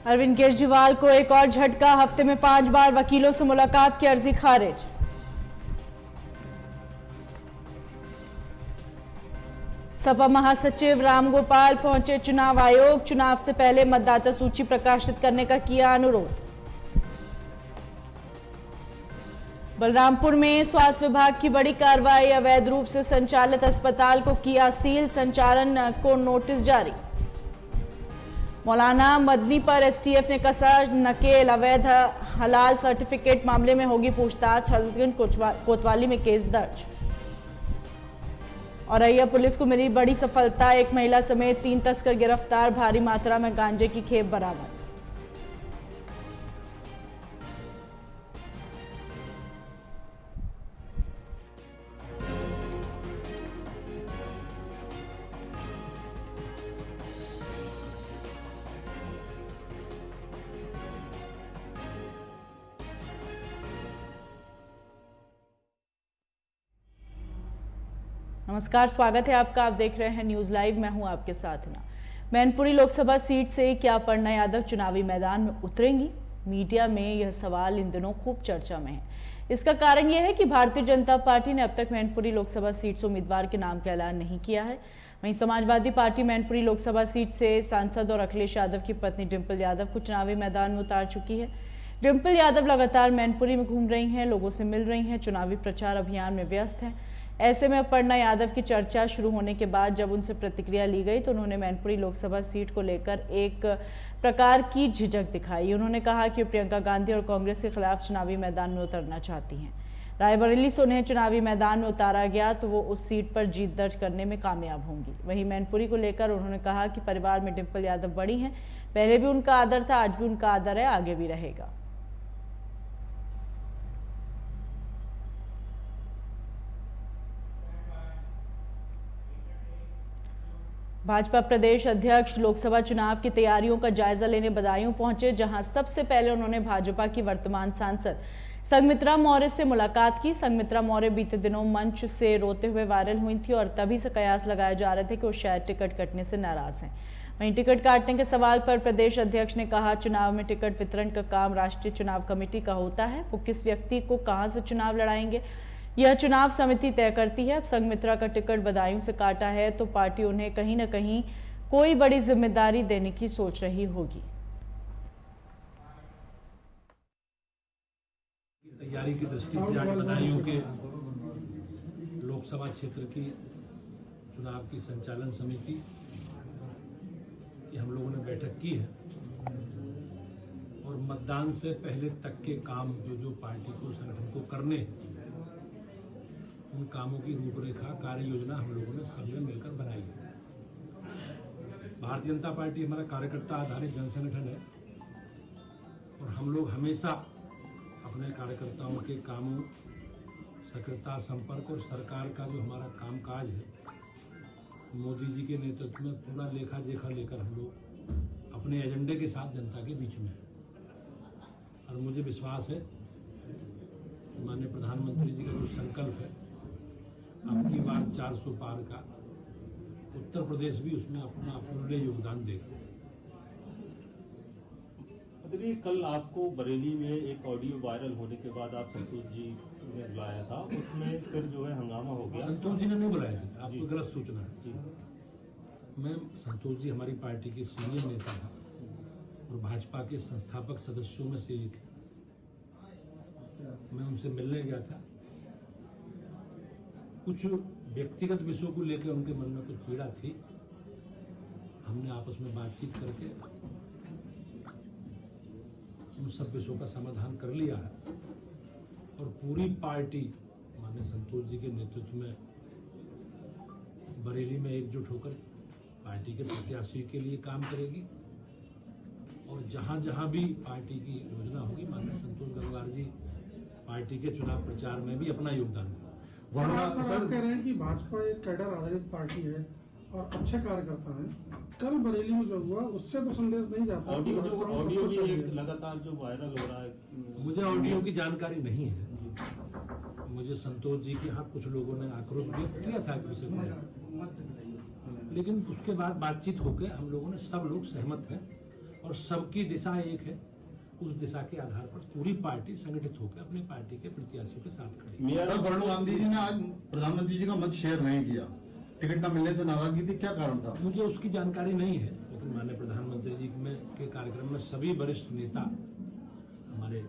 अरविंद केजरीवाल को एक और झटका, हफ्ते में 5 बार वकीलों से मुलाकात की अर्जी खारिज। सपा महासचिव रामगोपाल पहुंचे चुनाव आयोग, चुनाव से पहले मतदाता सूची प्रकाशित करने का किया अनुरोध। बलरामपुर में स्वास्थ्य विभाग की बड़ी कार्रवाई, अवैध रूप से संचालित अस्पताल को किया सील, संचालन को नोटिस जारी। मौलाना मदनी पर एसटीएफ ने कसा नकेल, अवैध हलाल सर्टिफिकेट मामले में होगी पूछताछ, हजरतगंज कोतवाली में केस दर्ज। औरैया पुलिस को मिली बड़ी सफलता, एक महिला समेत 3 तस्कर गिरफ्तार, भारी मात्रा में गांजे की खेप बरामद। नमस्कार, स्वागत है आपका। आप देख रहे हैं न्यूज लाइव, मैं हूं आपके साथ हिना। मैनपुरी लोकसभा सीट से क्या अपर्णा यादव चुनावी मैदान में उतरेंगी? मीडिया में यह सवाल इन दिनों खूब चर्चा में है। इसका कारण यह है कि भारतीय जनता पार्टी ने अब तक मैनपुरी लोकसभा सीट से उम्मीदवार के नाम का ऐलान नहीं किया है। वहीं समाजवादी पार्टी मैनपुरी लोकसभा सीट से सांसद और अखिलेश यादव की पत्नी डिंपल यादव को चुनावी मैदान में उतार चुकी है। डिंपल यादव लगातार मैनपुरी में घूम रही हैं, लोगों से मिल रही हैं, चुनावी प्रचार अभियान में व्यस्त हैं। ऐसे में अपर्णा यादव की चर्चा शुरू होने के बाद जब उनसे प्रतिक्रिया ली गई तो उन्होंने मैनपुरी लोकसभा सीट को लेकर एक प्रकार की झिझक दिखाई। उन्होंने कहा कि वो प्रियंका गांधी और कांग्रेस के खिलाफ चुनावी मैदान में उतरना चाहती हैं। रायबरेली से उन्हें चुनावी मैदान में उतारा गया तो वो उस सीट पर जीत दर्ज करने में कामयाब होंगी। वहीं मैनपुरी को लेकर उन्होंने कहा कि परिवार में डिंपल यादव बड़ी हैं, पहले भी उनका आदर था, आज भी उनका आदर है, आगे भी रहेगा। भाजपा प्रदेश अध्यक्ष लोकसभा चुनाव की तैयारियों का जायजा लेने बदायूं पहुंचे, जहां सबसे पहले उन्होंने भाजपा की वर्तमान सांसद संघमित्रा मौर्य से मुलाकात की। संघमित्रा मौर्य बीते दिनों मंच से रोते हुए वायरल हुई थी और तभी से कयास लगाए जा रहे थे कि वो शायद टिकट कटने से नाराज हैं। वहीं टिकट काटने के सवाल पर प्रदेश अध्यक्ष ने कहा, चुनाव में टिकट वितरण का काम राष्ट्रीय चुनाव कमेटी का होता है, वो किस व्यक्ति को कहां से चुनाव लड़ाएंगे यह चुनाव समिति तय करती है। अब संघमित्रा का टिकट बदायूं से काटा है तो पार्टी उन्हें कहीं न कहीं कोई बड़ी जिम्मेदारी देने की सोच रही होगी। तैयारी की दृष्टि से आज बदायूं के लोकसभा क्षेत्र की चुनाव की संचालन समिति की हम लोगों ने बैठक की है और मतदान से पहले तक के काम जो पार्टी को, संगठन को करने, उन कामों की रूपरेखा, कार्य योजना हम लोगों ने सब में मिलकर बनाई है। भारतीय जनता पार्टी हमारा कार्यकर्ता आधारित जन संगठन है और हम लोग हमेशा अपने कार्यकर्ताओं के कामों, सक्रियता, संपर्क और सरकार का जो हमारा कामकाज है, मोदी जी के नेतृत्व में पूरा लेखा जोखा लेकर हम लोग अपने एजेंडे के साथ जनता के बीच में है। और मुझे विश्वास है माननीय प्रधानमंत्री जी का जो संकल्प है अब की बार 400 पार का, उत्तर प्रदेश भी उसमें अपना अमूल्य योगदान देगा। कल आपको बरेली में एक ऑडियो वायरल होने के बाद आप संतोष जी ने बुलाया था, उसमें फिर जो है हंगामा हो गया। संतोष जी ने नहीं बुलाया था, आपको गलत सूचना है। मैं संतोष जी हमारी पार्टी के सीनियर नेता था और भाजपा के संस्थापक सदस्यों में से एक। मैं उनसे मिलने गया था, कुछ व्यक्तिगत विषयों को लेकर उनके मन में कुछ पीड़ा थी। हमने आपस में बातचीत करके उन सब विषयों का समाधान कर लिया है और पूरी पार्टी माननीय संतोष जी के नेतृत्व में बरेली में एकजुट होकर पार्टी के प्रत्याशी के लिए काम करेगी और जहां जहां भी पार्टी की योजना होगी, माननीय संतोष गंगवार जी पार्टी के चुनाव प्रचार में भी अपना योगदान देंगे। सर, आप कह रहे हैं कि भाजपा एक कैडर आधारित पार्टी है और अच्छे कार्यकर्ता हैं। कल बरेली में जो हुआ उससे तो संदेश नहीं जाता। ऑडियो लगातार जो वायरल हो रहा है, मुझे ऑडियो की जानकारी नहीं है। मुझे संतोष जी के यहाँ कुछ लोगों ने आक्रोश व्यक्त किया था एक विषय को, लेकिन उसके बाद बातचीत होकर हम लोगों ने सब लोग सहमत हैं और सबकी दिशा एक है। उस दिशा के आधार पर पूरी पार्टी संगठित होकर अपनी पार्टी के प्रत्याशियों के साथ खड़ी है। वरुण गांधी जी ने आज प्रधानमंत्री जी का मत शेयर नहीं किया, टिकट न मिलने से नाराजगी थी, क्या कारण था? मुझे उसकी जानकारी नहीं है, लेकिन माननीय प्रधानमंत्री जी के कार्यक्रम में सभी वरिष्ठ नेता हमारे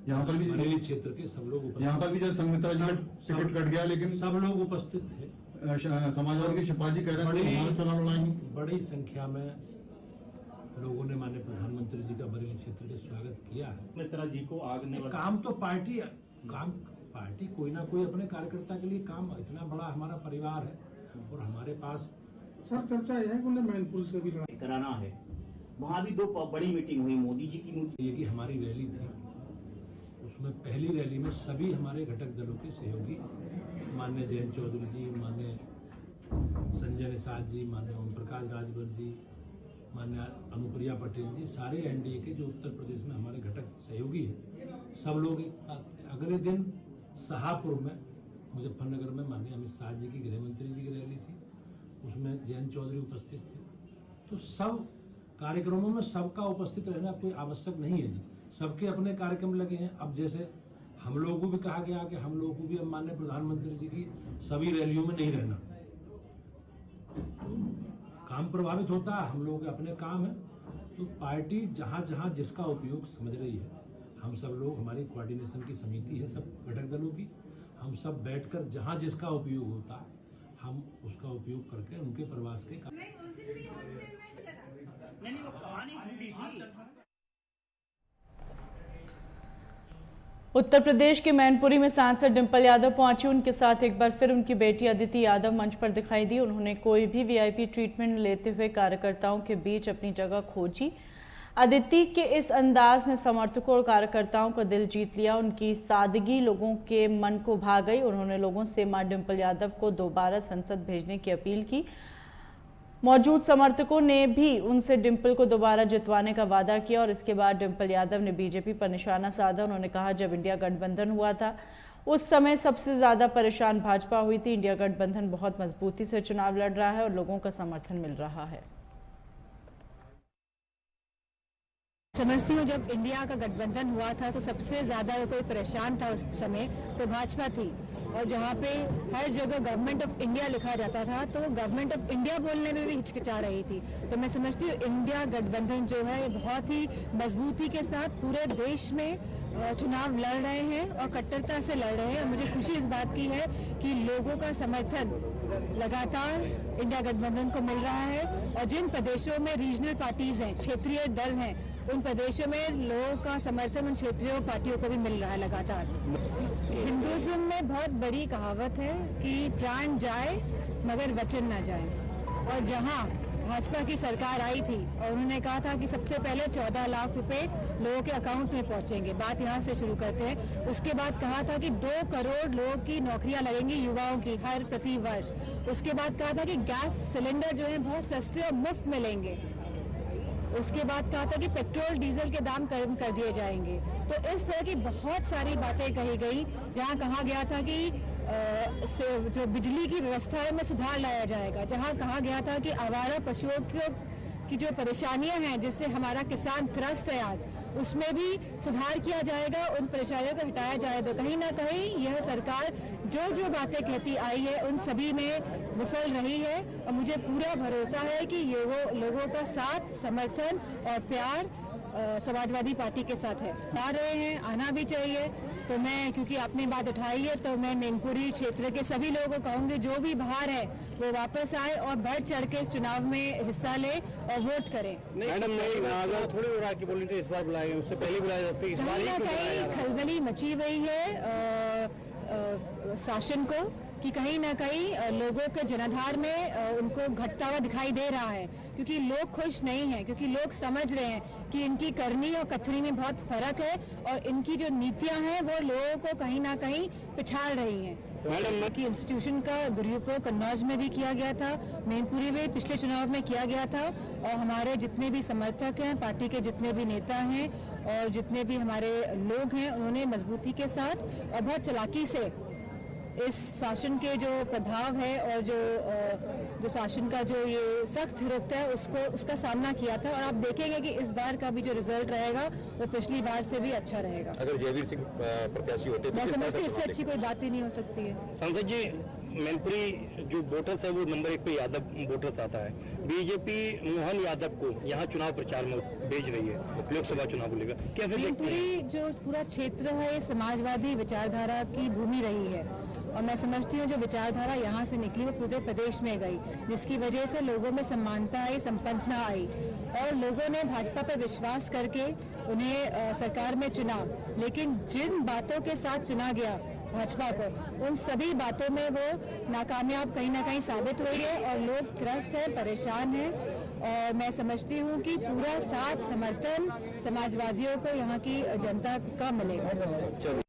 यहाँ पर भी बरेली क्षेत्र के सब लोग उपस्थित, यहाँ पर भी जब संगमित्रा जी का टिकट कट गया, लेकिन सब लोग उपस्थित थे। समाजवादी के शिवपाल जी कह रहे हैं हमारा चुनाव लड़ाएंगे। बड़ी संख्या में लोगों ने माननीय प्रधानमंत्री जी का बरेली क्षेत्र के स्वागत किया है। मित्रा जी को आगे काम तो पार्टी कोई ना कोई अपने कार्यकर्ता के लिए काम, इतना बड़ा हमारा परिवार है और हमारे पास सर चर्चा यह है कि उन्हें मैनपुरी से भी लड़ाई कराना है। वहाँ भी 2 बड़ी मीटिंग हुई, मोदी जी की ये कि हमारी रैली थी, उसमें पहली रैली में सभी हमारे घटक दलों के सहयोगी माननीय जयंत चौधरी जी, माननीय संजय निषाद जी, माननीय ओम प्रकाश राजभर जी, माननीय अनुप्रिया पटेल जी, सारे एनडीए के जो उत्तर प्रदेश में हमारे घटक सहयोगी हैं, सब लोग एक साथ थे। अगले दिन शाहपुर में मुजफ्फरनगर में माननीय अमित शाह जी की, गृह मंत्री जी की रैली थी, उसमें जयंत चौधरी उपस्थित थे। तो सब कार्यक्रमों में सबका उपस्थित रहना कोई आवश्यक नहीं है जी, सबके अपने कार्यक्रम लगे हैं। अब जैसे हम लोगों को भी कहा गया कि हम लोगों को भी अब माननीय प्रधानमंत्री जी की सभी रैलियों में नहीं रहना, तो काम प्रभावित होता है, हम लोगों के अपने काम है। तो पार्टी जहां जहां जिसका उपयोग समझ रही है, हम सब लोग, हमारी कोऑर्डिनेशन की समिति है सब घटक दलों की, हम सब बैठकर जहां जिसका उपयोग होता है हम उसका उपयोग करके उनके प्रवास के काम। नहीं वो कहानी जुड़ी थी। उत्तर प्रदेश के मैनपुरी में सांसद डिंपल यादव पहुंची। उनके साथ एक बार फिर उनकी बेटी अदिति यादव मंच पर दिखाई दी। उन्होंने कोई भी वीआईपी ट्रीटमेंट लेते हुए कार्यकर्ताओं के बीच अपनी जगह खोजी। अदिति के इस अंदाज ने समर्थकों और कार्यकर्ताओं का दिल जीत लिया। उनकी सादगी लोगों के मन को भा गई। उन्होंने लोगों से मां डिंपल यादव को दोबारा संसद भेजने की अपील की। मौजूद समर्थकों ने भी उनसे डिंपल को दोबारा जितवाने का वादा किया और इसके बाद डिंपल यादव ने बीजेपी पर निशाना साधा। उन्होंने कहा, जब इंडिया गठबंधन हुआ था उस समय सबसे ज्यादा परेशान भाजपा हुई थी। इंडिया गठबंधन बहुत मजबूती से चुनाव लड़ रहा है और लोगों का समर्थन मिल रहा है। समझती हूँ जब इंडिया का गठबंधन हुआ था तो सबसे ज्यादा कोई परेशान था उस समय तो भाजपा थी, और जहाँ पे हर जगह गवर्नमेंट ऑफ इंडिया लिखा जाता था तो गवर्नमेंट ऑफ इंडिया बोलने में भी हिचकिचा रही थी। तो मैं समझती हूँ इंडिया गठबंधन जो है बहुत ही मजबूती के साथ पूरे देश में चुनाव लड़ रहे हैं और कट्टरता से लड़ रहे हैं। और मुझे खुशी इस बात की है कि लोगों का समर्थन लगातार इंडिया गठबंधन को मिल रहा है और जिन प्रदेशों में रीजनल पार्टीज हैं, क्षेत्रीय दल हैं, उन प्रदेशों में लोगों का समर्थन उन क्षेत्रीय पार्टियों को भी मिल रहा है लगातार। हिंदुइज्म में बहुत बड़ी कहावत है कि प्राण जाए मगर वचन ना जाए, और जहां भाजपा की सरकार आई थी और उन्होंने कहा था कि सबसे पहले 14 लाख रुपए लोगों के अकाउंट में पहुंचेंगे, बात यहां से शुरू करते हैं। उसके बाद कहा था कि 2 करोड़ लोगों की नौकरियां लगेंगी युवाओं की हर प्रति वर्ष। उसके बाद कहा था कि गैस सिलेंडर जो है बहुत सस्ते और मुफ्त मिलेंगे। उसके बाद कहा था कि पेट्रोल डीजल के दाम कम कर दिए जाएंगे। तो इस तरह की बहुत सारी बातें कही गई, जहां कहा गया था कि जो बिजली की व्यवस्था है में सुधार लाया जाएगा, जहां कहा गया था कि आवारा पशुओं की जो परेशानियां हैं जिससे हमारा किसान त्रस्त है आज, उसमें भी सुधार किया जाएगा, उन परेशानियों को हटाया जाएगा। कहीं ना कहीं यह सरकार जो जो बातें कहती आई है उन सभी में विफल रही है और मुझे पूरा भरोसा है कि लोगों का साथ, समर्थन और प्यार समाजवादी पार्टी के साथ है। आ रहे हैं, आना भी चाहिए। तो मैं, क्योंकि आपने बात उठाई है, तो मैं मैनपुरी क्षेत्र के सभी लोगों को कहूँगी जो भी बाहर है वो वापस आए और बढ़ चढ़ के इस चुनाव में हिस्सा ले और वोट करें। मैडम नहीं थोड़ी उड़ा के बोली थी, इस बार बुलाए, उससे पहले बुलाए जाते, इस बार ही कहीं खलबली मची हुई है शासन को कि कहीं ना कहीं लोगों के जनाधार में उनको घटता हुआ दिखाई दे रहा है, क्योंकि लोग खुश नहीं हैं, क्योंकि लोग समझ रहे हैं कि इनकी करनी और कथनी में बहुत फर्क है और इनकी जो नीतियां हैं वो लोगों को कहीं ना कहीं पिछाड़ रही हैं। मैडम की इंस्टीट्यूशन का दुरुपयोग कन्नौज में भी किया गया था, मैनपुरी में पिछले चुनाव में किया गया था, और हमारे जितने भी समर्थक हैं, पार्टी के जितने भी नेता हैं और जितने भी हमारे लोग हैं, उन्होंने मजबूती के साथ और बहुत चालाकी से इस शासन के जो प्रभाव है और जो शासन का जो ये सख्त रुख है उसका सामना किया था। और आप देखेंगे कि इस बार का भी जो रिजल्ट रहेगा वो पिछली बार से भी अच्छा रहेगा। अगर जयवीर सिंह प्रत्याशी होते मैं समझती हूँ इससे अच्छी कोई बात ही नहीं हो सकती है। सांसद जी, मैनपुरी जो वोटर्स है वो नंबर 1 पे यादव वोटर्स आता है। बीजेपी मोहन यादव को यहाँ चुनाव प्रचार में भेज रही है लोकसभा चुनाव को लेकर, कैसे देखते हैं? मैनपुरी जो पूरा क्षेत्र है ये समाजवादी विचारधारा की भूमि रही है और मैं समझती हूँ जो विचारधारा यहाँ से निकली वो पूरे प्रदेश में गई, जिसकी वजह से लोगों में समानता आई, संपन्नता आई और लोगों ने भाजपा पर विश्वास करके उन्हें सरकार में चुना। लेकिन जिन बातों के साथ चुना गया भाजपा को, उन सभी बातों में वो नाकामयाब कहीं ना कहीं साबित हुई है और लोग त्रस्त हैं, परेशान हैं। और मैं समझती हूँ कि पूरा साथ समर्थन समाजवादियों को यहाँ की जनता का मिलेगा।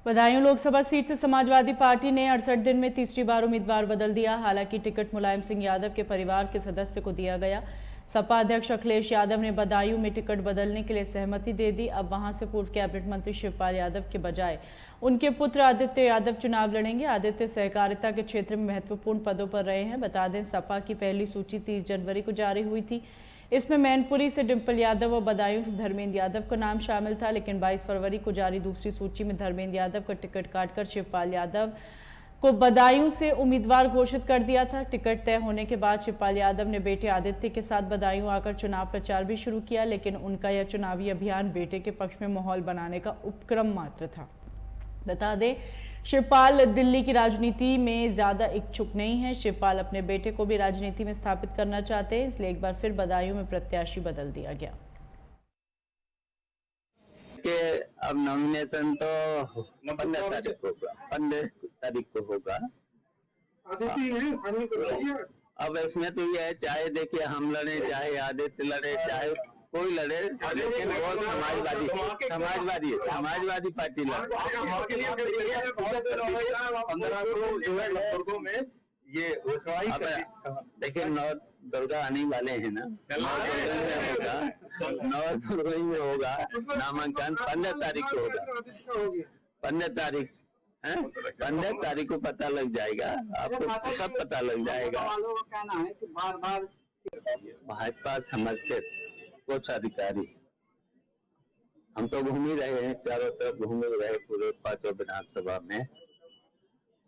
बदायूं लोकसभा सीट से समाजवादी पार्टी ने 68 दिन में तीसरी बार उम्मीदवार बदल दिया। हालांकि टिकट मुलायम सिंह यादव के परिवार के सदस्य को दिया गया। सपा अध्यक्ष अखिलेश यादव ने बदायूं में टिकट बदलने के लिए सहमति दे दी। अब वहां से पूर्व कैबिनेट मंत्री शिवपाल यादव के बजाय उनके पुत्र आदित्य यादव चुनाव लड़ेंगे। आदित्य सहकारिता के क्षेत्र में महत्वपूर्ण पदों पर रहे हैं। बता दें, सपा की पहली सूची 30 जनवरी को जारी हुई थी। इसमें मैनपुरी से डिम्पल यादव और बदायूं से धर्मेंद्र यादव का नाम शामिल था, लेकिन 22 फरवरी को जारी दूसरी सूची में धर्मेंद्र यादव का टिकट काटकर शिवपाल यादव को बदायूं से उम्मीदवार घोषित कर दिया था। टिकट तय होने के बाद शिवपाल यादव ने बेटे आदित्य के साथ बदायूं आकर चुनाव प्रचार भी शुरू किया, लेकिन उनका यह चुनावी अभियान बेटे के पक्ष में माहौल बनाने का उपक्रम मात्र था। बता दें, शिवपाल दिल्ली की राजनीति में ज्यादा इच्छुक नहीं है। शिवपाल अपने बेटे को भी राजनीति में स्थापित करना चाहते हैं, इसलिए एक बार फिर बदायूं में प्रत्याशी बदल दिया गया। कि अब नॉमिनेशन तो 15 तारीख को होगा। अब इसमें तो ये है, चाहे देखिए हम लड़े, चाहे आदित्य लड़े, चाहे कोई लड़े, लेकिन वो समाजवादी पार्टी लड़े। देखिए 9 दुर्गा आने वाले हैं ना, 9 फरवरी में होगा नामांकन। 15 तारीख को होगा, 15 तारीख को पता लग जाएगा, आपको सब पता लग जाएगा। भाजपा समर्थित कुछ अधिकारी, हम तो घूम ही रहे हैं, चारों तरफ घूम रहे पूरे 5 विधानसभा में,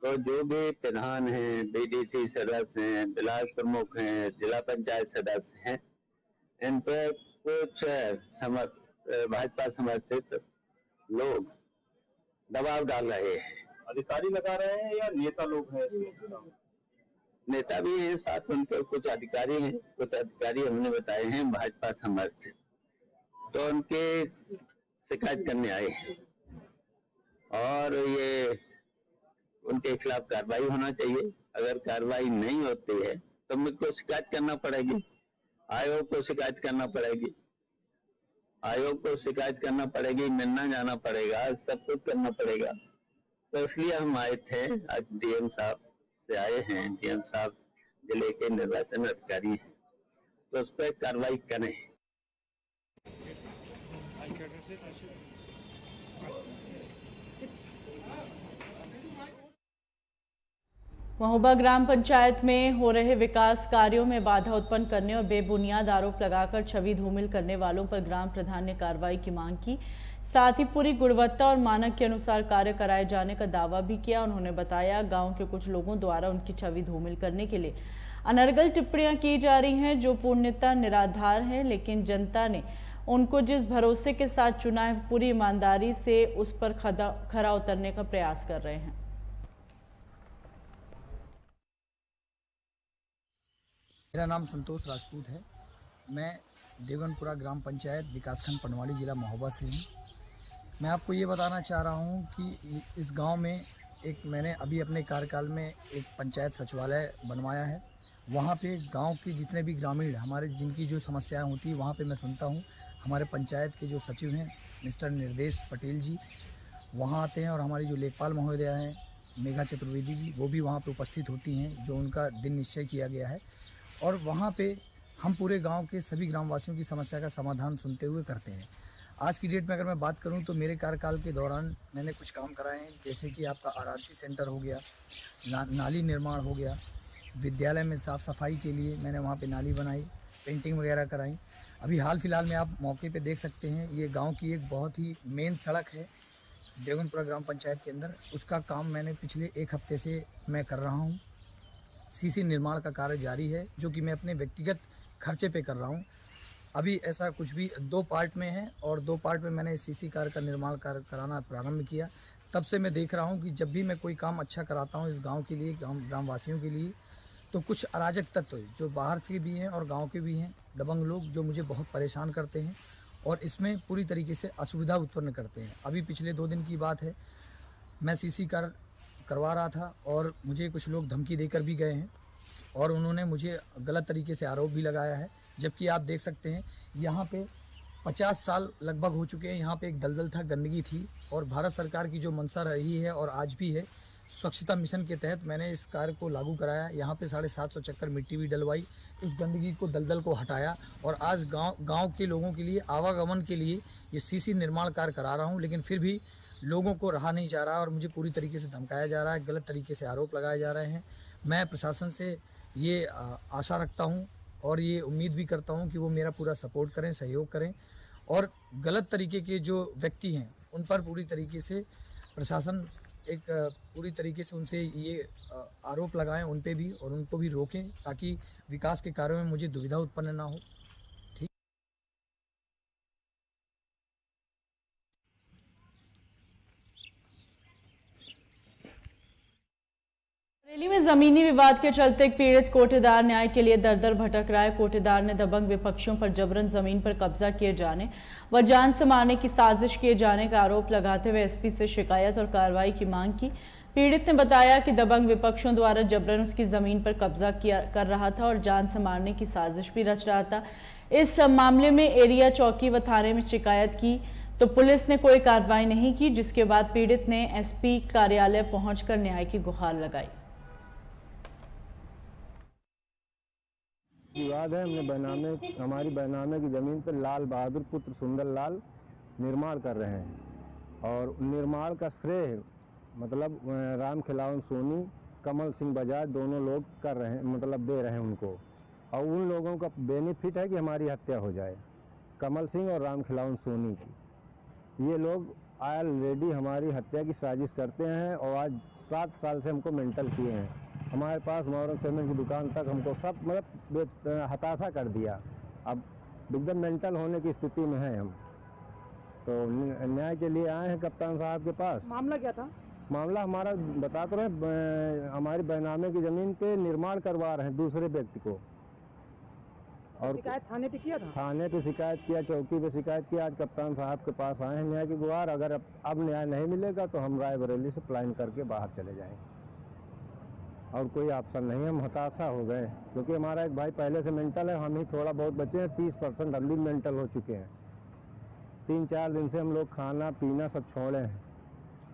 तो जो भी प्रधान हैं, बीडीसी सदस्य हैं, ब्लॉक प्रमुख हैं, जिला पंचायत सदस्य हैं, इन पर कुछ भाजपा समर्थित लोग दबाव डाल रहे हैं। अधिकारी लगा रहे हैं या नेता लोग हैं? नेता भी हैं, साथ उनके कुछ अधिकारी हैं। कुछ अधिकारी हमने बताए हैं भाजपा समर्थित, तो उनके शिकायत करने आए हैं और ये उनके खिलाफ कार्रवाई होना चाहिए। अगर कार्रवाई नहीं होती है तो मुझको शिकायत करना पड़ेगी, आयोग को शिकायत करना पड़ेगी, मिलना जाना पड़ेगा, सब कुछ करना पड़ेगा। तो इसलिए हम आए थे, आज डीएम साहब से आए हैं। डीएम साहब जिले के निर्वाचन अधिकारी हैं, तो उस पर कार्रवाई करें। महोबा ग्राम पंचायत में हो रहे विकास कार्यों में बाधा उत्पन्न करने और बेबुनियाद आरोप लगाकर छवि धूमिल करने वालों पर ग्राम प्रधान ने कार्रवाई की मांग की। साथ ही पूरी गुणवत्ता और मानक के अनुसार कार्य कराए जाने का दावा भी किया। उन्होंने बताया, गांव के कुछ लोगों द्वारा उनकी छवि धूमिल करने के लिए अनर्गल टिप्पणियां की जा रही हैं, जो पूर्णतः निराधार है। लेकिन जनता ने उनको जिस भरोसे के साथ चुना है, पूरी ईमानदारी से उस पर खरा उतरने का प्रयास कर रहे हैं। मेरा नाम संतोष राजपूत है। मैं देवगनपुरा ग्राम पंचायत विकासखंड पनवाड़ी जिला महोबा से हूँ। मैं आपको ये बताना चाह रहा हूँ कि इस गांव में मैंने अभी अपने कार्यकाल में एक पंचायत सचिवालय बनवाया है। वहाँ पे गांव के जितने भी ग्रामीण हमारे जिनकी जो समस्याएं होती हैं वहाँ पे मैं सुनता हूँ। हमारे पंचायत के जो सचिव हैं मिस्टर निर्देश पटेल जी वहाँ आते हैं और हमारी जो लेखपाल महोदया हैं मेघा चतुर्वेदी जी वो भी वहाँ पे उपस्थित होती हैं, जो उनका दिन निश्चय किया गया है। और वहाँ पे हम पूरे गांव के सभी ग्रामवासियों की समस्या का समाधान सुनते हुए करते हैं। आज की डेट में अगर मैं बात करूं तो मेरे कार्यकाल के दौरान मैंने कुछ काम कराए हैं, जैसे कि आपका आरआरसी सेंटर हो गया, नाली निर्माण हो गया, विद्यालय में साफ़ सफाई के लिए मैंने वहाँ पे नाली बनाई, पेंटिंग वगैरह कराई। अभी हाल फिलहाल में आप मौके पे देख सकते हैं, ये गांव की एक बहुत ही मेन सड़क है देवनपुरा ग्राम पंचायत के अंदर, उसका काम मैंने पिछले 1 हफ्ते से मैं कर रहा हूँ। सीसी निर्माण का कार्य जारी है, जो कि मैं अपने व्यक्तिगत खर्चे पे कर रहा हूँ। अभी ऐसा कुछ भी 2 पार्ट में है और 2 पार्ट में मैंने सीसी कार्य का निर्माण कार्य कराना प्रारंभ किया। तब से मैं देख रहा हूँ कि जब भी मैं कोई काम अच्छा कराता हूँ इस गांव के लिए, ग्रामवासियों के लिए, तो कुछ अराजक तत्व जो बाहर के भी हैं और गांव के भी हैं, दबंग लोग, जो मुझे बहुत परेशान करते हैं और इसमें पूरी तरीके से असुविधा उत्पन्न करते हैं। अभी पिछले 2 दिन की बात है, मैं सीसी कार्य करवा रहा था और मुझे कुछ लोग धमकी देकर भी गए हैं और उन्होंने मुझे गलत तरीके से आरोप भी लगाया है। जबकि आप देख सकते हैं यहाँ पे 50 साल लगभग हो चुके हैं, यहाँ पे एक दलदल था, गंदगी थी, और भारत सरकार की जो मंशा रही है और आज भी है, स्वच्छता मिशन के तहत मैंने इस कार्य को लागू कराया। यहाँ पे 750 चक्कर मिट्टी भी डलवाई, उस गंदगी को, दलदल को हटाया और आज गांव के लोगों के लिए आवागमन के लिए ये सीसी निर्माण कार्य करा रहा हूँ। लेकिन फिर भी लोगों को रहा नहीं जा रहा और मुझे पूरी तरीके से धमकाया जा रहा है, गलत तरीके से आरोप लगाए जा रहे हैं। मैं प्रशासन से ये आशा रखता हूँ और ये उम्मीद भी करता हूँ कि वो मेरा पूरा सपोर्ट करें, सहयोग करें और गलत तरीके के जो व्यक्ति हैं उन पर पूरी तरीके से प्रशासन पूरी तरीके से उनसे ये आरोप लगाएं उन पे भी, और उनको भी रोकें ताकि विकास के कार्यों में मुझे दुविधा उत्पन्न ना हो। ठीक। बरेली में जमीनी विवाद के चलते एक पीड़ित कोटेदार न्याय के लिए दर दर भटक रहा है। कोटेदार ने दबंग विपक्षियों पर जबरन जमीन पर कब्जा किए जाने व जान से मारने की साजिश किए जाने का आरोप लगाते हुए एसपी से शिकायत और कार्रवाई की मांग की। पीड़ित ने बताया कि दबंग विपक्षियों द्वारा जबरन उसकी जमीन पर कब्जा कर रहा था और जान से मारने की साजिश भी रच रहा था। इस मामले में एरिया चौकी व थाने में शिकायत की तो पुलिस ने कोई कार्रवाई नहीं की, जिसके बाद पीड़ित ने एसपी कार्यालय पहुंचकर न्याय की गुहार लगाई। विवाद है, हमारी बैनामे की ज़मीन पर लाल बहादुर पुत्र सुंदर लाल निर्माण कर रहे हैं और निर्माण का श्रेय मतलब राम खिलावन सोनी, कमल सिंह बजाज दोनों लोग कर रहे हैं, मतलब दे रहे हैं उनको, और उन लोगों का बेनिफिट है कि हमारी हत्या हो जाए, कमल सिंह और राम खिलावन सोनी की। ये लोग ऑलरेडी हमारी हत्या की साजिश करते हैं और आज 7 साल से हमको मेंटल किए हैं। हमारे पास मोहरम सीमेंट की दुकान तक हमको सब मतलब हताशा कर दिया। अब एकदम मेंटल होने की स्थिति में हैं हम, तो न्याय के लिए आए हैं कप्तान साहब के पास। मामला क्या था? मामला हमारा बता तो रहे, हमारी बैनामे की ज़मीन पे निर्माण करवा रहे हैं दूसरे व्यक्ति को, और शिकायत थाने पे किया था? थाने पे शिकायत किया, चौकी पे शिकायत किया। आज कप्तान साहब के पास आए हैं न्याय की गुहार। अगर अब न्याय नहीं मिलेगा तो हम रायबरेली से पलायन करके बाहर चले जाएंगे और कोई ऑप्शन नहीं। हम हताशा हो गए क्योंकि हमारा एक भाई पहले से मेंटल है, हम ही थोड़ा बहुत बचे हैं। 30% हम भी मेंटल हो चुके हैं। 3-4 दिन से हम लोग खाना पीना सब छोड़े हैं।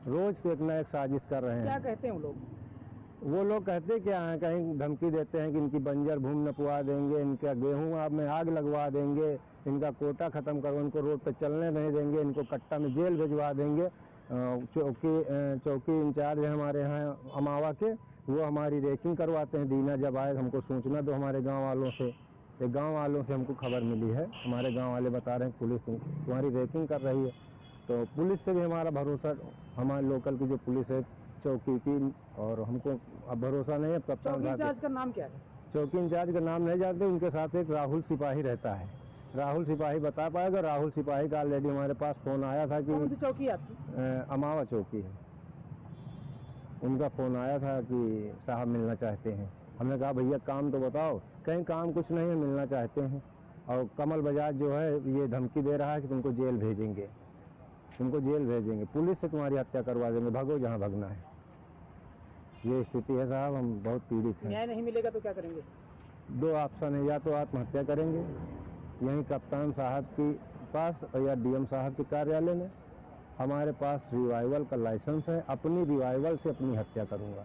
रोज से एक ना एक साजिश कर रहे हैं। क्या कहते हैं वो लोग कहते क्या हैं, कहीं धमकी देते हैं कि इनकी बंजर भूमि नपवा देंगे, इनका गेहूँ आप में आग लगवा देंगे, इनका कोटा ख़त्म करो, इनको रोड पे चलने नहीं देंगे, इनको कट्टा में जेल भिजवा देंगे। चौकी इंचार्ज है हमारे यहाँ अमावा के, वो हमारी रेकिंग करवाते हैं। दीना जब आए हमको सूचना दो हमारे गांव वालों से, एक गांव वालों से हमको खबर मिली है, हमारे गांव वाले बता रहे हैं पुलिस तुम्हारी रेकिंग कर रही है। तो पुलिस से भी हमारा भरोसा, हमारे लोकल की जो पुलिस है चौकी की, और हमको अब भरोसा नहीं है। कप्तान इंचार्ज का नाम क्या है? चौकी इंचार्ज का नाम नहीं जानते, उनके साथ एक राहुल सिपाही रहता है। राहुल सिपाही बता पाएगा। राहुल सिपाही का ऑलरेडी हमारे पास फ़ोन आया था कि कौन सी चौकी है आपकी? अमावा चौकी है। उनका फ़ोन आया था कि साहब मिलना चाहते हैं। हमने कहा भैया काम तो बताओ। कहीं काम कुछ नहीं है, मिलना चाहते हैं। और कमल बजाज जो है ये धमकी दे रहा है कि तुमको जेल भेजेंगे, तुमको जेल भेजेंगे, पुलिस से तुम्हारी हत्या करवा देंगे, भागो जहाँ भागना है। ये स्थिति है साहब, हम बहुत पीड़ित हैं। न्याय नहीं मिलेगा तो क्या करेंगे? 2 ऑप्शन है, या तो आत्महत्या करेंगे यहीं कप्तान साहब के पास या डीएम साहब के कार्यालय में। हमारे पास रिवाइवल का लाइसेंस है, अपनी रिवाइवल से अपनी हत्या करूंगा।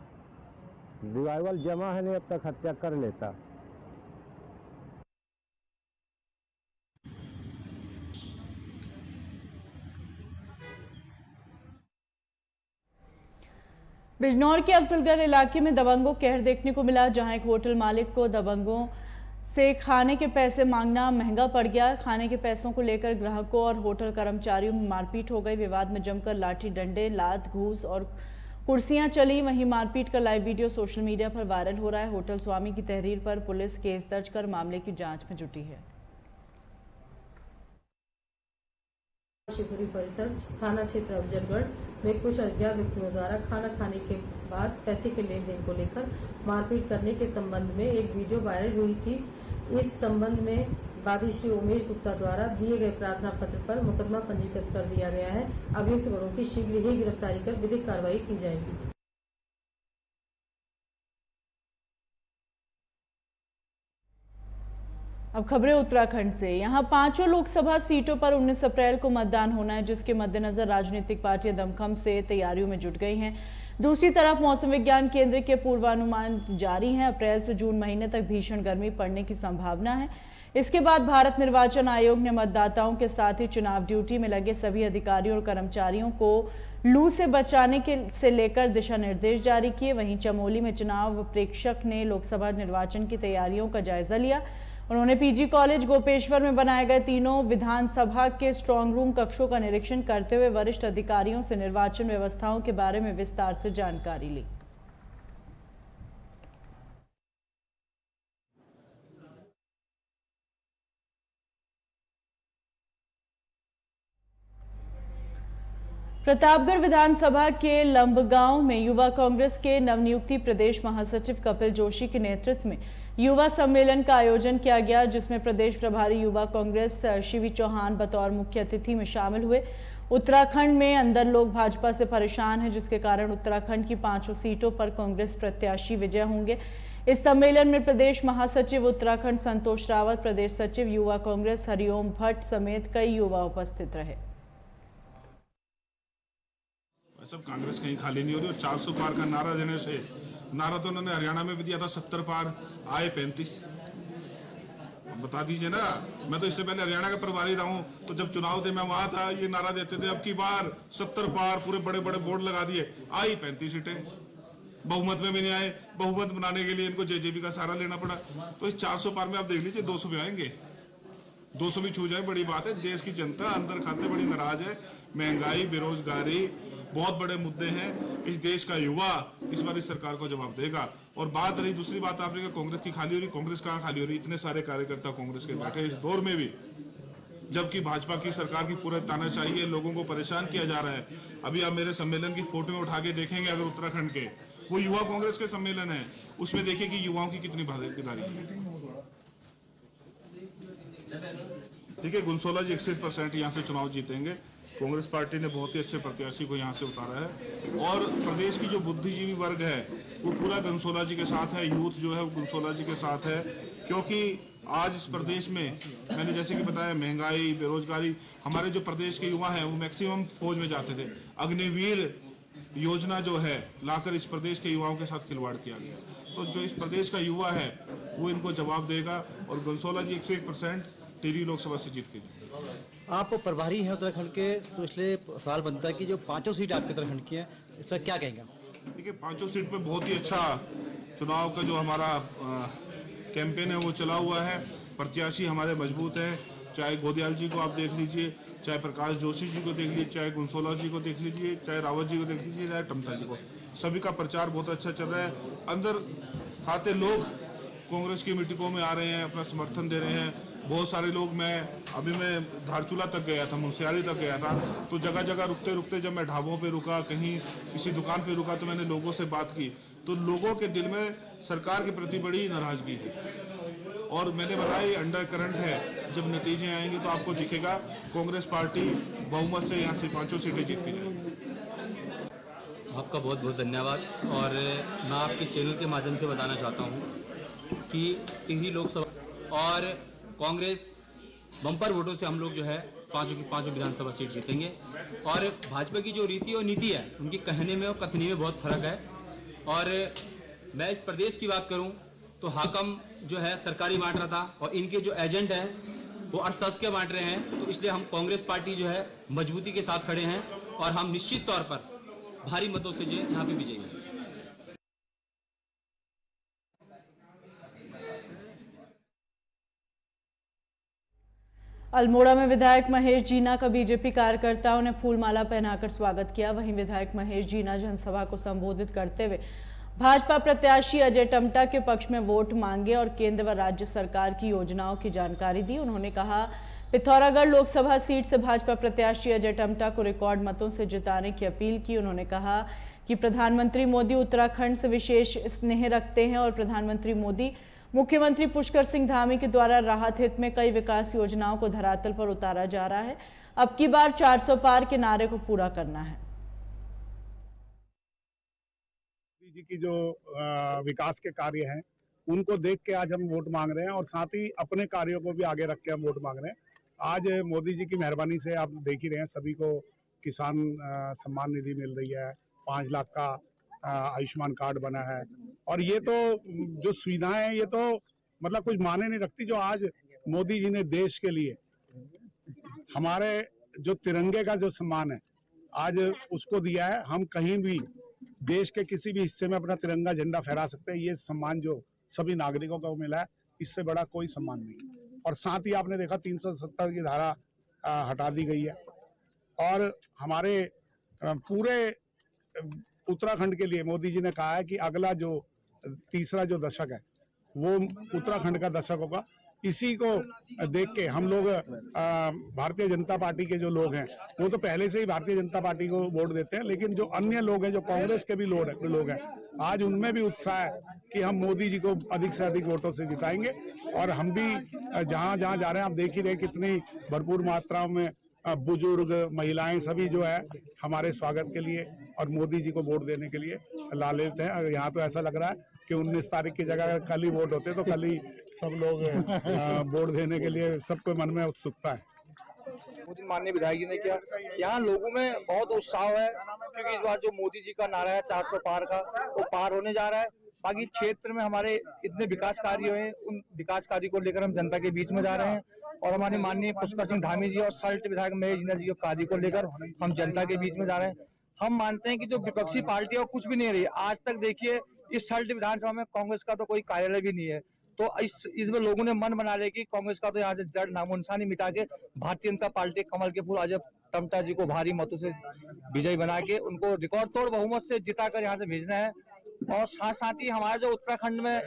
रिवाइवल जमा है नहीं, अब तक हत्या कर लेता। बिजनौर के अफजलगढ़ इलाके में दबंगों कहर देखने को मिला, जहां एक होटल मालिक को दबंगों से खाने के पैसे मांगना महंगा पड़ गया। खाने के पैसों को लेकर ग्राहकों और होटल कर्मचारियों में मारपीट हो गई। विवाद में जमकर लाठी डंडे, लात, घूस और कुर्सियां चली। वहीं मारपीट का लाइव वीडियो सोशल मीडिया पर वायरल हो रहा है। होटल स्वामी की तहरीर पर पुलिस केस दर्ज कर मामले की जांच में जुटी है। शिवपुरी परिसर थाना क्षेत्र अफजलगढ़ में कुछ अज्ञात व्यक्तियों द्वारा खाना खाने के बाद पैसे के लेन देन को लेकर मारपीट करने के संबंध में एक वीडियो वायरल हुई थी। इस संबंध में वादी श्री उमेश गुप्ता द्वारा दिए गए प्रार्थना पत्र पर मुकदमा पंजीकृत कर दिया गया है। अभियुक्त गणों की शीघ्र ही गिरफ्तारी कर विधिक कार्रवाई की जाएगी। अब खबरें उत्तराखंड से। यहां 5 लोकसभा सीटों पर 19 अप्रैल को मतदान होना है, जिसके मद्देनजर राजनीतिक पार्टियां दमखम से तैयारियों में जुट गई हैं। दूसरी तरफ मौसम विज्ञान केंद्र के पूर्वानुमान जारी हैं। अप्रैल से जून महीने तक भीषण गर्मी पड़ने की संभावना है। इसके बाद भारत निर्वाचन आयोग ने मतदाताओं के साथ ही चुनाव ड्यूटी में लगे सभी अधिकारियों और कर्मचारियों को लू से बचाने से लेकर दिशा निर्देश जारी किए। वहीं चमोली में चुनाव प्रेक्षक ने लोकसभा निर्वाचन की तैयारियों का जायजा लिया। उन्होंने पीजी कॉलेज गोपेश्वर में बनाए गए तीनों विधानसभा के स्ट्रांग रूम कक्षों का निरीक्षण करते हुए वरिष्ठ अधिकारियों से निर्वाचन व्यवस्थाओं के बारे में विस्तार से जानकारी ली। प्रतापगढ़ विधानसभा के लंबगांव में युवा कांग्रेस के नवनियुक्ति प्रदेश महासचिव कपिल जोशी के नेतृत्व में युवा सम्मेलन का आयोजन किया गया, जिसमें प्रदेश प्रभारी युवा कांग्रेस शिवी चौहान बतौर मुख्य अतिथि में शामिल हुए। उत्तराखंड में अंदर लोग भाजपा से परेशान हैं, जिसके कारण उत्तराखंड की 5 सीटों पर कांग्रेस प्रत्याशी विजय होंगे। इस सम्मेलन में प्रदेश महासचिव उत्तराखंड संतोष रावत, प्रदेश सचिव युवा कांग्रेस हरिओम भट्ट समेत कई युवा उपस्थित रहे। सब कांग्रेस कहीं खाली नहीं हो रही और 400 पार का नारा देने से, नारा तो उन्होंने हरियाणा में भी दिया था 70 पार, आए 35। बता दीजिए ना, मैं तो इससे पहले हरियाणा का प्रभारी रहा हूं, तो जब चुनाव थे मैं वहां था, ये नारा देते थे अब की बार 70 पार, पूरे बड़े बड़े बोर्ड लगा दिए, आई 35 सीटें। बहुमत में भी नहीं आए, बहुमत बनाने के लिए इनको जेजेपी का सहारा लेना पड़ा। तो इस 400 पार में आप देख लीजिए 200 भी आएंगे, 200 भी छू जाए, बड़ी बात है। देश की जनता अंदर खाते बड़ी नाराज है, महंगाई, बेरोजगारी, बहुत बड़े मुद्दे हैं। इस देश का युवा इस बार इस सरकार को जवाब देगा। और बात रही, दूसरी बात आपने कहा कांग्रेस की खाली हो रही, कांग्रेस कहाँ खाली हो रही, इतने सारे कार्यकर्ता कांग्रेस के बैठे इस दौर में भी, जबकि भाजपा की सरकार की पूरे तानाशाही है, लोगों को परेशान किया जा रहा है। अभी आप मेरे सम्मेलन की फोटो में उठा के देखेंगे, अगर उत्तराखंड के वो युवा कांग्रेस के सम्मेलन है, उसमें देखिए कि युवाओं की कितनी भागीदारी है। ठीक है, गुनसोला जी 61% यहाँ से चुनाव जीतेंगे। कांग्रेस पार्टी ने बहुत ही अच्छे प्रत्याशी को यहाँ से उतारा है और प्रदेश की जो बुद्धिजीवी वर्ग है वो पूरा गनसोला जी के साथ है, यूथ जो है वो गनसोला जी के साथ है। क्योंकि आज इस प्रदेश में मैंने जैसे कि बताया, महंगाई, बेरोजगारी, हमारे जो प्रदेश के युवा हैं वो मैक्सिमम फौज में जाते थे। अग्निवीर योजना जो है लाकर इस प्रदेश के युवाओं के साथ खिलवाड़ किया गया। तो जो इस प्रदेश का युवा है वो इनको जवाब देगा और गनसोला जी 101% टिहरी लोकसभा से जीत के जाएंगे। आप प्रभारी हैं उत्तराखंड के, तो इसलिए सवाल बनता है कि जो 5 सीट आपके उत्तराखंड की हैं, इस पर क्या कहेंगे? देखिए 5 सीट पे बहुत ही अच्छा चुनाव का जो हमारा कैंपेन है वो चला हुआ है। प्रत्याशी हमारे मजबूत हैं, चाहे गोदयाल जी को आप देख लीजिए, चाहे प्रकाश जोशी जी को देख लीजिए, चाहे गुनसोला जी को देख लीजिए, चाहे रावत जी को देख लीजिए, चाहे टमता जी को, सभी का प्रचार बहुत अच्छा चल रहा है। अंदर खाते लोग कांग्रेस की मीटिंगों में आ रहे हैं, अपना समर्थन दे रहे हैं। बहुत सारे लोग, मैं धारचूला तक गया था, मुंशियारी तक गया था, तो जगह जगह रुकते रुकते जब मैं ढाबों पे रुका, कहीं किसी दुकान पे रुका, तो मैंने लोगों से बात की, तो लोगों के दिल में सरकार के प्रति बड़ी नाराजगी है। और मैंने बताया अंडर करंट है, जब नतीजे आएंगे तो आपको दिखेगा कांग्रेस पार्टी बहुमत से यहाँ से 5 सीटें जीत के जाएगी। आपका बहुत बहुत धन्यवाद। और मैं आपके चैनल के माध्यम से बताना चाहता हूँ कि टिहरी लोकसभा और कांग्रेस बम्पर वोटों से हम लोग जो है 5 की 5 विधानसभा सीट जीतेंगे। और भाजपा की जो रीति और नीति है उनकी कहने में और कथनी में बहुत फर्क है। और मैं इस प्रदेश की बात करूं तो हाकम जो है सरकारी बांट रहा था और इनके जो एजेंट हैं वो अर्थशास्त्र के बांट रहे हैं। तो इसलिए हम कांग्रेस पार्टी जो है मजबूती के साथ खड़े हैं और हम निश्चित तौर पर भारी मतों से जो यहाँ पे विजयी हैं। अल्मोड़ा में विधायक महेश जीना का बीजेपी कार्यकर्ताओं ने फूलमाला पहनाकर स्वागत किया। वहीं विधायक महेश जीना जनसभा को संबोधित करते हुए भाजपा प्रत्याशी अजय टम्टा के पक्ष में वोट मांगे और केंद्र व राज्य सरकार की योजनाओं की जानकारी दी। उन्होंने कहा पिथौरागढ़ लोकसभा सीट से भाजपा प्रत्याशी अजय टम्टा को रिकॉर्ड मतों से जिताने की अपील की। उन्होंने कहा कि प्रधानमंत्री मोदी उत्तराखंड से विशेष स्नेह रखते हैं और प्रधानमंत्री मोदी मुख्यमंत्री पुष्कर सिंह धामी के द्वारा राहत हित में कई विकास योजनाओं को धरातल पर उतारा जा रहा है। अब की बार 400 पार के नारे को पूरा करना है। मोदी जी की जो विकास के कार्य हैं उनको देख के आज हम वोट मांग रहे हैं और साथ ही अपने कार्यों को भी आगे रख के हम वोट मांग रहे हैं। आज मोदी जी की मेहरबानी से आप देख ही रहे हैं, सभी को किसान सम्मान निधि मिल रही है, 5 लाख का आयुष्मान कार्ड बना है और ये तो जो सुविधाएं हैं ये तो मतलब कुछ माने नहीं रखती। जो आज मोदी जी ने देश के लिए हमारे जो तिरंगे का जो सम्मान है आज उसको दिया है। हम कहीं भी देश के किसी भी हिस्से में अपना तिरंगा झंडा फहरा सकते हैं। ये सम्मान जो सभी नागरिकों को मिला है इससे बड़ा कोई सम्मान नहीं। और साथ ही आपने देखा 370 की धारा हटा दी गई है और हमारे पूरे उत्तराखंड के लिए मोदी जी ने कहा है कि अगला जो तीसरा जो दशक है वो उत्तराखंड का दशक होगा। इसी को देख के हम लोग भारतीय जनता पार्टी के जो लोग हैं वो तो पहले से ही भारतीय जनता पार्टी को वोट देते हैं, लेकिन जो अन्य लोग हैं जो कांग्रेस के भी लोग हैं आज उनमें भी उत्साह है कि हम मोदी जी को अधिक से अधिक वोटों से जिताएंगे। और हम भी जहां जहां जा रहे हैं आप देख ही रहे कितनी भरपूर मात्राओं में बुजुर्ग महिलाएं सभी जो है हमारे स्वागत के लिए और मोदी जी को वोट देने के लिए लालेत हैं। यहाँ तो ऐसा लग रहा है कि 19 तारीख की जगह कल ही वोट होते तो कल ही सब लोग वोट देने के लिए सबके मन में उत्सुकता है। माननीय विधायक जी ने किया, यहाँ लोगों में बहुत उत्साह है क्योंकि इस बार जो मोदी जी का नारा है 400 पार का वो पार होने जा रहा है। बाकी क्षेत्र में हमारे इतने विकास कार्य हैं, उन विकास कार्य को लेकर हम जनता के बीच में जा रहे हैं और हमारे माननीय पुष्कर सिंह धामी जी और सल्ट विधायक महेश जीना जी के कार्य को लेकर हम जनता के बीच में जा रहे हैं। हम मानते हैं कि जो विपक्षी पार्टी है वो कुछ भी नहीं रही। आज तक देखिए इस सल्ट विधानसभा में कांग्रेस का तो कोई कार्यालय भी नहीं है, तो इसमें लोगों ने मन बना लिया कि कांग्रेस का तो यहाँ से जड़ नामो निशानी मिटा के भारतीय जनता पार्टी कमल के फूल अजय टम्टा जी को भारी मतों से विजयी बना के उनको रिकॉर्ड तोड़ बहुमत से जिताकर यहाँ से भेजना है। और साथ साथ ही हमारे जो उत्तराखंड में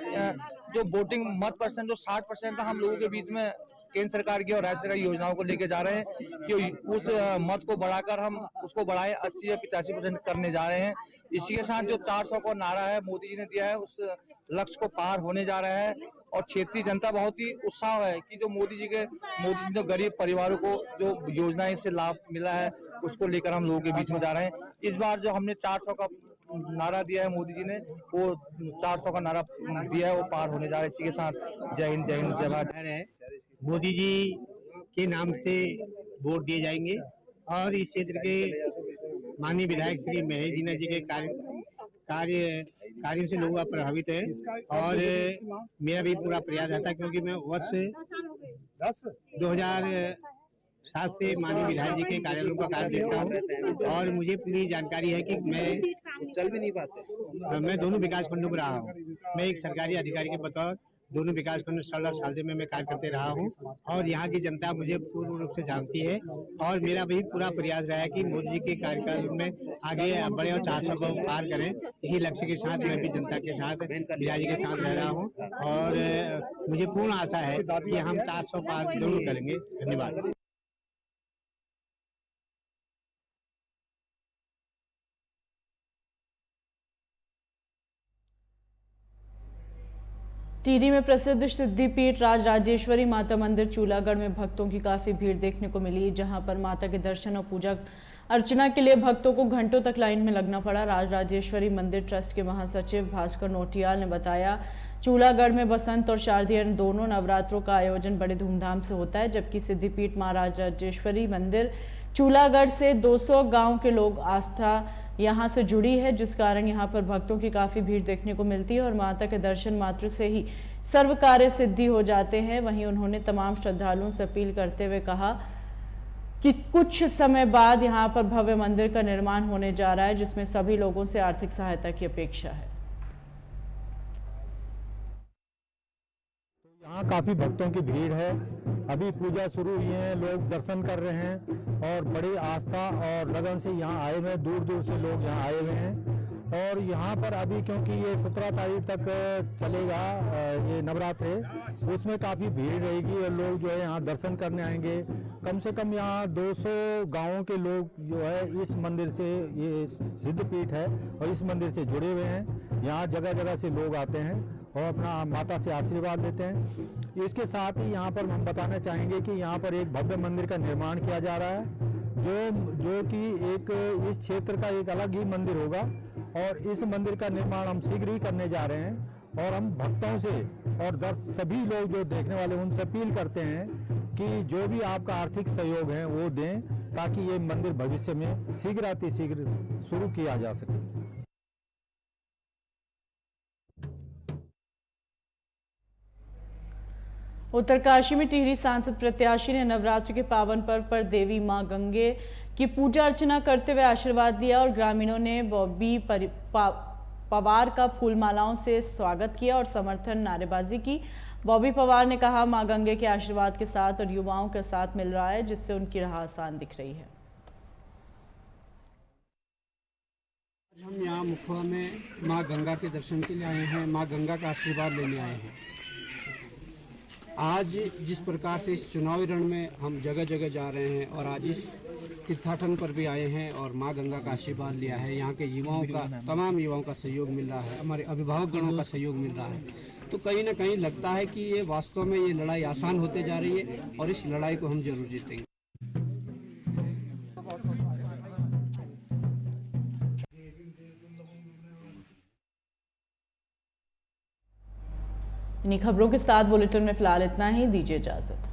जो वोटिंग मत परसेंट जो 60% था, हम लोगों के बीच में केंद्र सरकार की और राज्य सरकार की योजनाओं को लेके जा रहे हैं कि उस मत को बढ़ाकर हम उसको बढ़ाए 80 या 85% करने जा रहे हैं। इसी के साथ जो 400 को नारा है मोदी जी ने दिया है उस लक्ष्य को पार होने जा रहा है और क्षेत्रीय जनता बहुत ही उत्साह है कि जो मोदी जी ने जो गरीब परिवारों को जो योजनाएं से लाभ मिला है उसको लेकर हम लोगों के बीच में जा रहे हैं। इस बार जो हमने 400 का नारा दिया है मोदी जी ने वो 400 का नारा दिया है वो पार होने जा रहा है। इसी के साथ जय हिंद जय भारत। मोदी जी के नाम से वोट दिए जाएंगे और इस क्षेत्र के माननीय विधायक श्री महेश जीना जी के कार्यों से लोग प्रभावित है और मेरा भी पूरा प्रयास रहता है क्योंकि मैं वर्ष 2007 से माननीय विधायक जी के कार्यालयों का कार्य देखता हूँ और मुझे पूरी जानकारी है कि मैं चल भी नहीं पाते। मैं दोनों विकास खंडों में रहा हूँ। मैं एक सरकारी अधिकारी के बतौर दोनों विकास खंड 16 साल से मैं कार्य करते रहा हूँ और यहाँ की जनता मुझे पूर्ण रूप से जानती है और मेरा भी पूरा प्रयास रहा है कि मोदी जी के कार्यकाल में आगे बढ़े और 400 को पार करें। इसी लक्ष्य के साथ मैं भी जनता के साथ विधायक जी के साथ रह रहा हूँ और मुझे पूर्ण आशा है कि हम 400 पार जरूर करेंगे। धन्यवाद। टिहरी में प्रसिद्ध सिद्धिपीठ राजराजेश्वरी माता मंदिर चूलागढ़ में भक्तों की काफी भीड़ देखने को मिली, जहां पर माता के दर्शन और पूजा अर्चना के लिए भक्तों को घंटों तक लाइन में लगना पड़ा। राजराजेश्वरी मंदिर ट्रस्ट के महासचिव भास्कर नोटियाल ने बताया, चूलागढ़ में बसंत और शारदीय दोनों नवरात्रों का आयोजन बड़े धूमधाम से होता है, जबकि सिद्धिपीठ मां राजराजेश्वरी मंदिर चूलागढ़ से 200 गाँव के लोग आस्था यहाँ से जुड़ी है, जिस कारण यहाँ पर भक्तों की काफी भीड़ देखने को मिलती है और माता के दर्शन मात्र से ही सर्व कार्य सिद्धि हो जाते हैं। वहीं उन्होंने तमाम श्रद्धालुओं से अपील करते हुए कहा कि कुछ समय बाद यहाँ पर भव्य मंदिर का निर्माण होने जा रहा है, जिसमें सभी लोगों से आर्थिक सहायता की अपेक्षा है। यहाँ काफी भक्तों की भीड़ है अभी पूजा शुरू हुई है, लोग दर्शन कर रहे हैं और बड़ी आस्था और लगन से यहाँ आए हुए हैं, दूर दूर से लोग यहाँ आए हुए हैं। और यहाँ पर अभी क्योंकि ये 17 तारीख तक चलेगा ये नवरात्रे, उसमें काफ़ी भीड़ रहेगी और लोग जो है यहाँ दर्शन करने आएंगे। कम से कम यहाँ 200 गांवों के लोग जो है इस मंदिर से, ये सिद्ध पीठ है और इस मंदिर से जुड़े हुए हैं। यहाँ जगह जगह से लोग आते हैं और अपना माता से आशीर्वाद लेते हैं। इसके साथ ही यहाँ पर हम बताना चाहेंगे कि यहाँ पर एक भव्य मंदिर का निर्माण किया जा रहा है, जो कि एक इस क्षेत्र का एक अलग ही मंदिर होगा और इस मंदिर का निर्माण हम शीघ्र ही करने जा रहे हैं। और हम भक्तों से और सभी लोग जो देखने वाले उनसे अपील करते हैं कि जो भी आपका आर्थिक सहयोग है वो दें, ताकि ये मंदिर भविष्य में शीघ्र अतिशीघ्र शुरू किया जा सके। उत्तरकाशी में टिहरी सांसद प्रत्याशी ने नवरात्रि के पावन पर्व पर देवी मां गंगे की पूजा अर्चना करते हुए आशीर्वाद दिया और ग्रामीणों ने बॉबी पवार का फूल मालाओं से स्वागत किया और समर्थन नारेबाजी की। बॉबी पवार ने कहा, मां गंगे के आशीर्वाद के साथ और युवाओं के साथ मिल रहा है, जिससे उनकी राह आसान दिख रही है। हम यहाँ मुखवा में मां गंगा के दर्शन के लिए आए हैं, मां गंगा का आशीर्वाद लेने आए हैं। आज जिस प्रकार से इस चुनावी रण में हम जगह जगह जा रहे हैं और आज इस तीर्थाटन पर भी आए हैं और मां गंगा का आशीर्वाद लिया है, यहाँ के युवाओं का, तमाम युवाओं का सहयोग मिल रहा है, हमारे अभिभावक गणों का सहयोग मिल रहा है, तो कहीं ना कहीं लगता है कि ये वास्तव में ये लड़ाई आसान होते जा रही है और इस लड़ाई को हम जरूर जीतेंगे। इन्हीं खबरों के साथ बुलेटिन में फिलहाल इतना ही। दीजिए इजाजत।